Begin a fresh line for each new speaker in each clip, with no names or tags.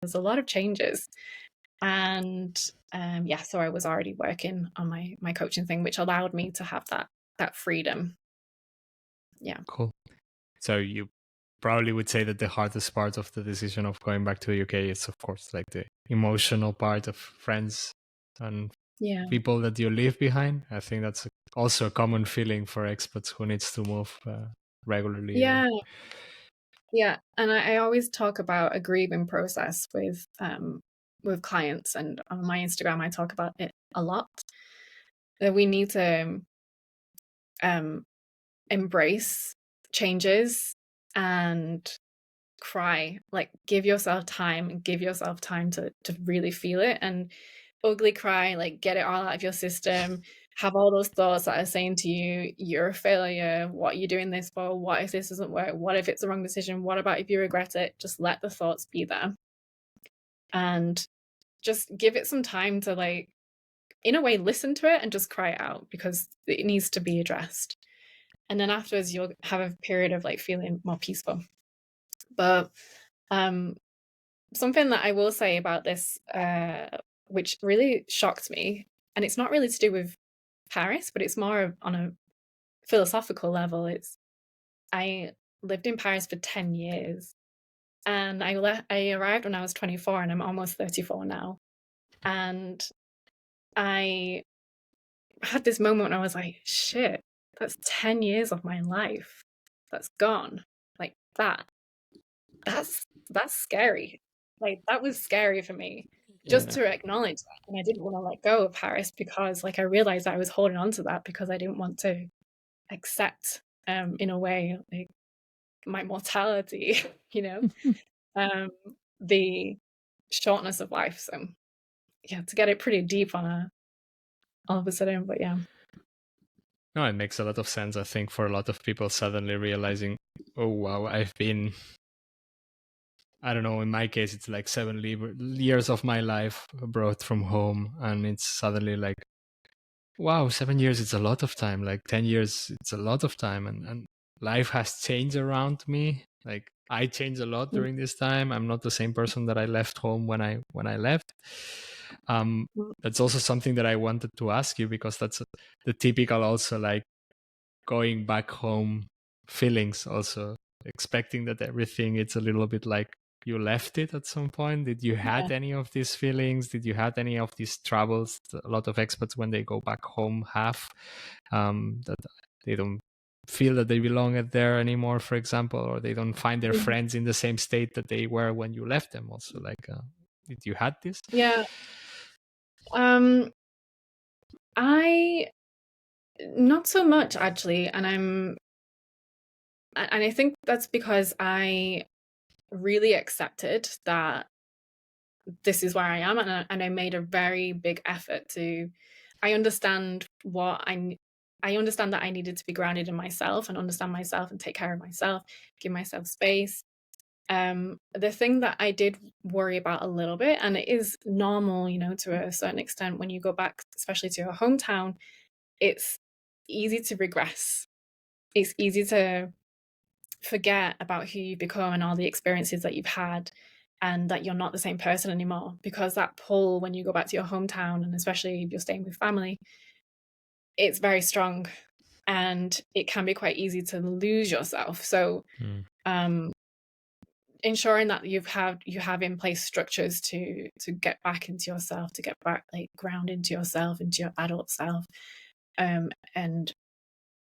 there's a lot of changes. And so I was already working on my coaching thing, which allowed me to have that freedom. Yeah.
Cool. So you probably would say that the hardest part of the decision of going back to the UK is, of course, like the emotional part of friends and
Yeah.
people that you leave behind. I think that's also a common feeling for expats who needs to move regularly. Or
Yeah. Yeah. And I always talk about a grieving process with clients, and on my Instagram I talk about it a lot. That we need to um embrace changes and cry, like give yourself time and give yourself time to really feel it, and ugly cry, like get it all out of your system. Have all those thoughts that are saying to you, you're a failure, what are you doing this for, what if this doesn't work, what if it's the wrong decision, what about if you regret it. Just let the thoughts be there and just give it some time to, like, in a way, listen to it and just cry it out, because it needs to be addressed. And then afterwards you'll have a period of like feeling more peaceful. But um something that I will say about this, which really shocked me, and it's not really to do with Paris, but it's more on a philosophical level. It's I lived in Paris for 10 years, and I arrived when I was 24, and I'm almost 34 now. And I had this moment when I was like, shit, that's 10 years of my life that's gone. Like that's scary. Like, that was scary for me, just
yeah,
to acknowledge that. And I didn't want to let go of Paris, because like I realized I was holding on to that because I didn't want to accept, in a way, like my mortality, you know, um, the shortness of life. So yeah, to get it pretty deep on a all of a sudden, but yeah.
no, it makes a lot of sense. I think for a lot of people suddenly realizing, oh wow, I've been, I don't know, in my case, it's like years of my life abroad from home. And it's suddenly like, wow, 7 years, it's a lot of time. Like 10 years, it's a lot of time. And life has changed around me. Like I changed a lot during this time. I'm not the same person that I left home when I left. Um, that's also something that I wanted to ask you, because that's the typical also, like going back home feelings, also expecting that everything, it's a little bit like you left it at some point. Did you
Yeah.
had any of these feelings? Did you had any of these troubles that a lot of expats when they go back home have, that they don't feel that they belong at there anymore, for example, or they don't find their
Mhm.
friends in the same state that they were when you left them also, like did you had this?
Yeah. Um, I not so much actually, and I think that's because I really accepted that this is where I am, and I made a very big effort to. I understand I understand that I needed to be grounded in myself and understand myself and take care of myself, give myself space. The thing that I did worry about a little bit, and it is normal, to a certain extent when you go back, especially to your hometown, it's easy to regress. It's easy to forget about who you've become and all the experiences that you've had, and that you're not the same person anymore, because that pull when you go back to your hometown, and especially if you're staying with family, it's very strong, and it can be quite easy to lose yourself. So
Mm.
um ensuring that you have in place structures to get back into yourself, to get back, like, ground into yourself, into your adult self, and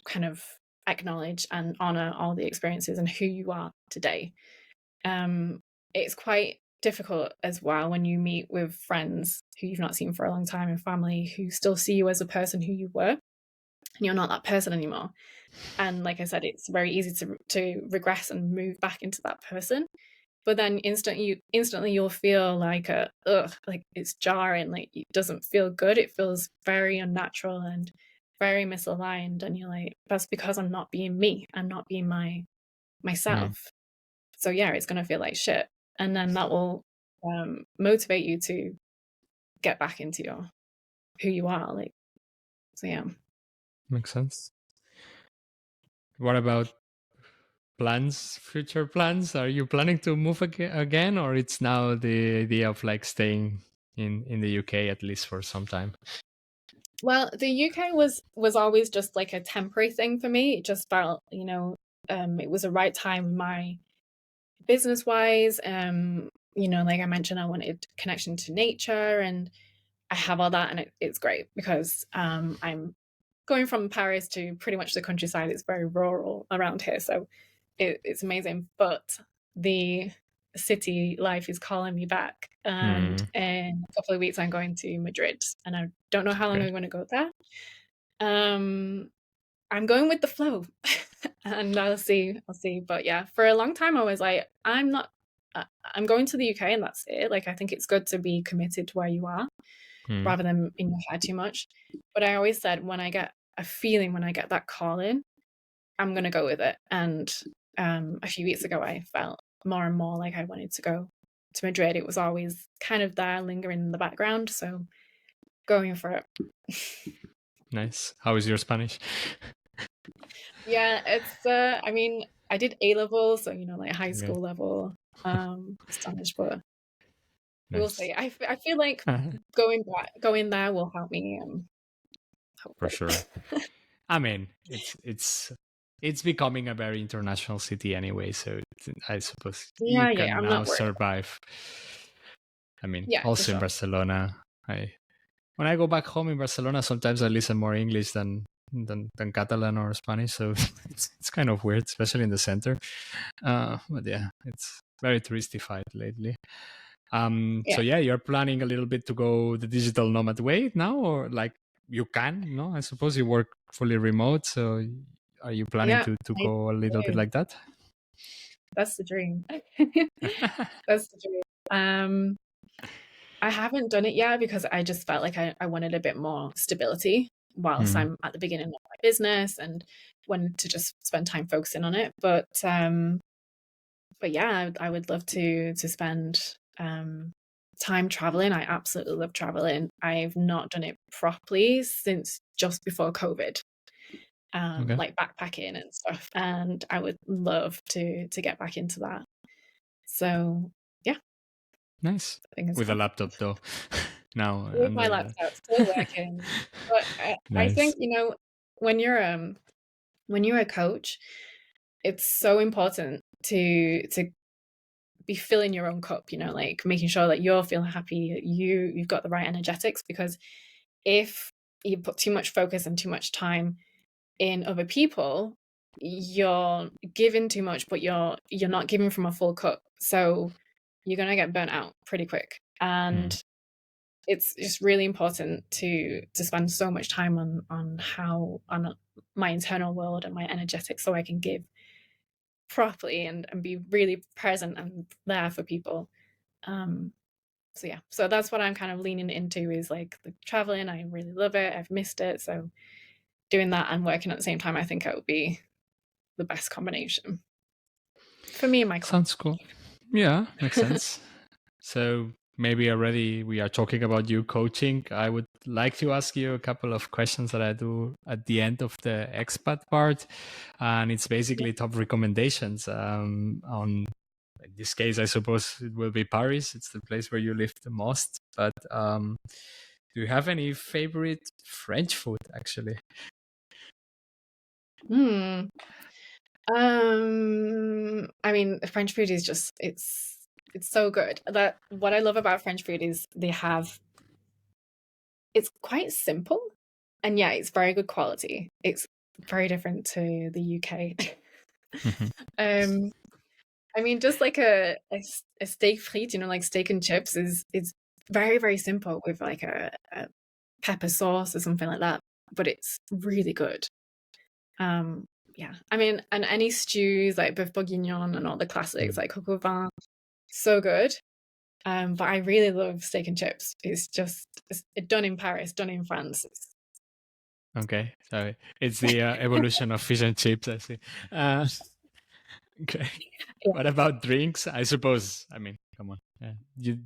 kind of acknowledge and honor all the experiences and who you are today. Um, it's quite difficult as well when you meet with friends who you've not seen for a long time, and family who still see you as a person who you were, and you're not that person anymore. And like I said, it's very easy to regress and move back into that person. But then instantly you'll feel like a ugh, like it's jarring, like it doesn't feel good. It feels very unnatural and very misaligned. And you're like, that's because I'm not being me. I'm not being
Mm.
myself. So yeah, it's gonna feel like shit. And then that will motivate you to get back into your who you are. Like, so yeah.
Makes sense. What about future plans? Are you planning to move again, or it's now the idea of like staying in the UK at least for some time?
Well, the UK was always just like a temporary thing for me. It just felt, it was the right time, my business wise. Like I mentioned, I wanted connection to nature, and I have all that, and it's great because I'm going from Paris to pretty much the countryside. It's very rural around here, so it's amazing. But the city life is calling me back, and
Hmm.
in a couple of weeks I'm going to Madrid, and I don't know how long
Okay.
I'm going to go there. Um, I'm going with the flow, and I'll see. I'll see. But yeah, for a long time I was like, I'm not. I'm going to the UK, and that's it. Like, I think it's good to be committed to where you are
Hmm.
rather than in your head too much. But I always said, when I get a feeling, when I get that calling, I'm gonna go with it. And a few weeks ago, I felt more and more like I wanted to go to Madrid. It was always kind of there, lingering in the background. So going for it.
Nice. How is your Spanish?
Yeah, it's. I mean, I did A level, so like high
Okay.
school level Spanish, but we'll
Nice.
see. I feel like going there will help me.
For
Hopefully.
sure. I mean, it's becoming a very international city anyway, so I suppose you
Yeah, yeah.
can
I'm
now
not worried.
survive. I mean,
Yeah, for
also in
sure.
Barcelona, I when I go back home in Barcelona, sometimes I listen more English than Catalan or Spanish, so it's kind of weird, especially in the center. But yeah, it's very touristified lately. So
Yeah,
yeah, you're planning a little bit to go the digital nomad way now, or like you can, no? I suppose you work fully remote, so are you planning
yeah.
to
I
go a little bit
do.
like that?
That's the dream. That's the dream. I haven't done it yet because I just felt like I wanted a bit more stability whilst
Hmm.
I'm at the beginning of my business, and wanted to just spend time focusing on it. But yeah, I would love to spend time traveling. I absolutely love traveling. I've not done it properly since just before COVID,
Okay,
like backpacking and stuff. And I would love to get back into that. So yeah,
nice.
fingers
With a
crossed.
laptop though, now
With my
under the.
laptop, still working. But I
Nice.
think, when you're a coach, it's so important to be filling your own cup, like making sure that you're feeling happy, you've got the right energetics, because if you put too much focus and too much time in other people, you're giving too much, but you're not giving from a full cup. So you're gonna get burnt out pretty quick.
Hmm.
And it's just really important to spend so much time on my internal world and my energetics, so I can give properly and be really present and there for people. Um, so yeah, so that's what I'm kind of leaning into, is like the traveling. I really love it. I've missed it. So doing that and working at the same time, I think it would be the best combination for me and my clients.
Sounds cool. Yeah, makes sense. So maybe already we are talking about you coaching. I would like to ask you a couple of questions that I do at the end of the expat part, and it's
Yeah.
basically top recommendations on. In this case, I suppose it will be Paris. It's the place where you live the most. But do you have any favorite French food, actually?
Hmm. I mean, French food is just it's so good. That what I love about French food is it's quite simple, and yeah, it's very good quality. It's very different to the UK. um, I mean, just like a steak frite, like steak and chips is very, very simple with like a pepper sauce or something like that, but it's really good. Yeah, I mean, and any stews like boeuf bourguignon and all the classics
Mm.
like coq au vin, so good. But I really love steak and chips. It's done in Paris, done in France.
Okay, so it's the evolution of fish and chips, I see. Uh, okay.
Yeah.
What about drinks? I suppose. I mean, come on. Do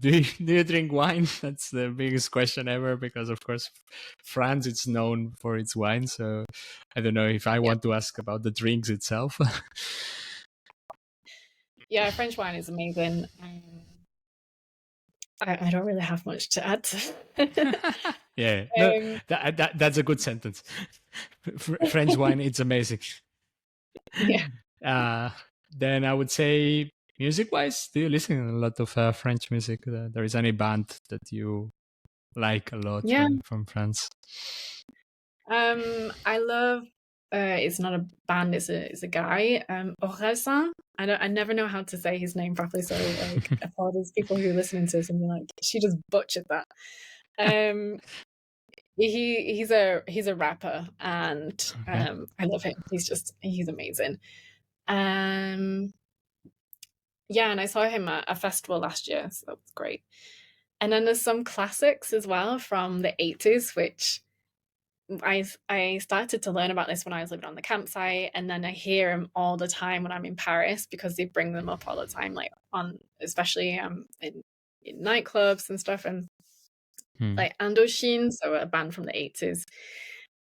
you drink wine? That's the biggest question ever, because of course, France it's known for its wine. So I don't know if I
Yeah.
want to ask about the drinks itself.
Yeah, French wine is amazing. I don't really have much to add to.
Yeah, no,
um,
that's a good sentence. French wine, it's amazing.
yeah,
Uh, then I would say, music-wise, do you listen to a lot of French music? There is any band that you like a lot
yeah.
from France?
I love. It's not a band. It's a guy. Orelsan. I never know how to say his name properly. So like, apologies people who are listening to this and be like, she just butchered that. Um, he's a rapper, and
Okay.
I love him. He's amazing. Um, yeah, and I saw him at a festival last year, so that was great. And then there's some classics as well from the 80s, which I started to learn about this when I was living on the campsite, and then I hear them all the time when I'm in Paris because they bring them up all the time, like on especially in nightclubs and stuff, and
Hmm.
like Indochine, so a band from the 80s,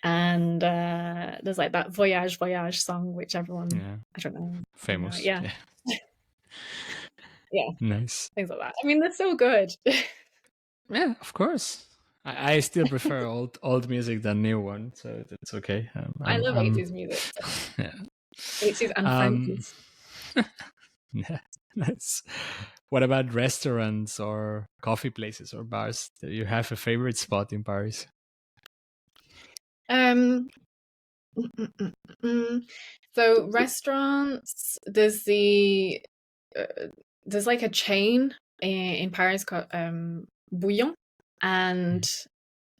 and there's like that Voyage Voyage song, which everyone
Yeah,
I don't know,
famous.
yeah,
Yeah,
yeah,
nice.
things like that. I mean, they're so good.
Yeah, of course. I still prefer old music than new one, so that's okay.
I love 80s music, so
Yeah.
80s and
Um,
Frenchies.
yeah, nice. What about restaurants or coffee places or bars? Do you have a favorite spot in Paris?
Um, mm, mm, mm, mm. So restaurants, uh, there's like a chain in Paris called Bouillon,
Mm.
and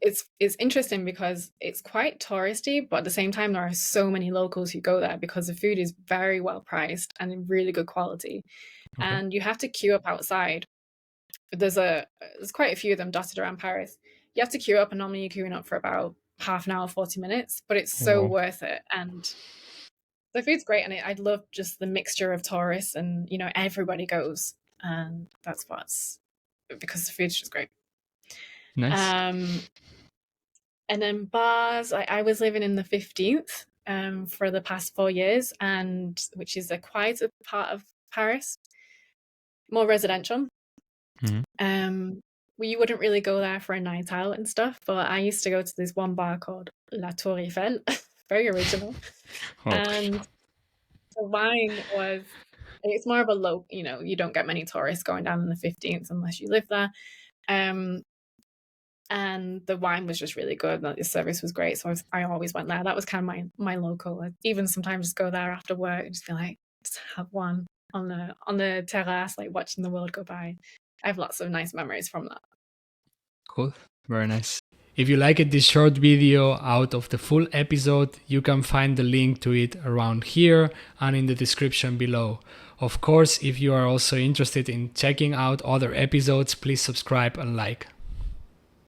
it's interesting because it's quite touristy, but at the same time there are so many locals who go there because the food is very well priced and in really good quality,
Okay.
and you have to queue up outside. There's quite a few of them dotted around Paris. You have to queue up, and normally you're queuing up for about half an hour, 40 minutes, but it's so
Wow.
worth it. And the food's great, and I love just the mixture of tourists, and everybody goes, and that's what's because the food's just great.
Nice.
Um, and then bars. I was living in the 15th for the past 4 years, and which is a quieter part of Paris, more residential.
Mhm.
Well, you wouldn't really go there for a night out and stuff, but I used to go to this one bar called La Tour Eiffel, very original.
Oh,
And the wine was, it's more of a low, you don't get many tourists going down in the 15th unless you live there. Um, and the wine was just really good. The service was great. So I always went there. That was kind of my local. I'd even sometimes just go there after work and just be like, just have one on the terrace, like watching the world go by. I have lots of nice memories from that.
cool. Very nice. If you liked this short video out of the full episode, you can find the link to it around here and in the description below. Of course, if you are also interested in checking out other episodes, please subscribe and like.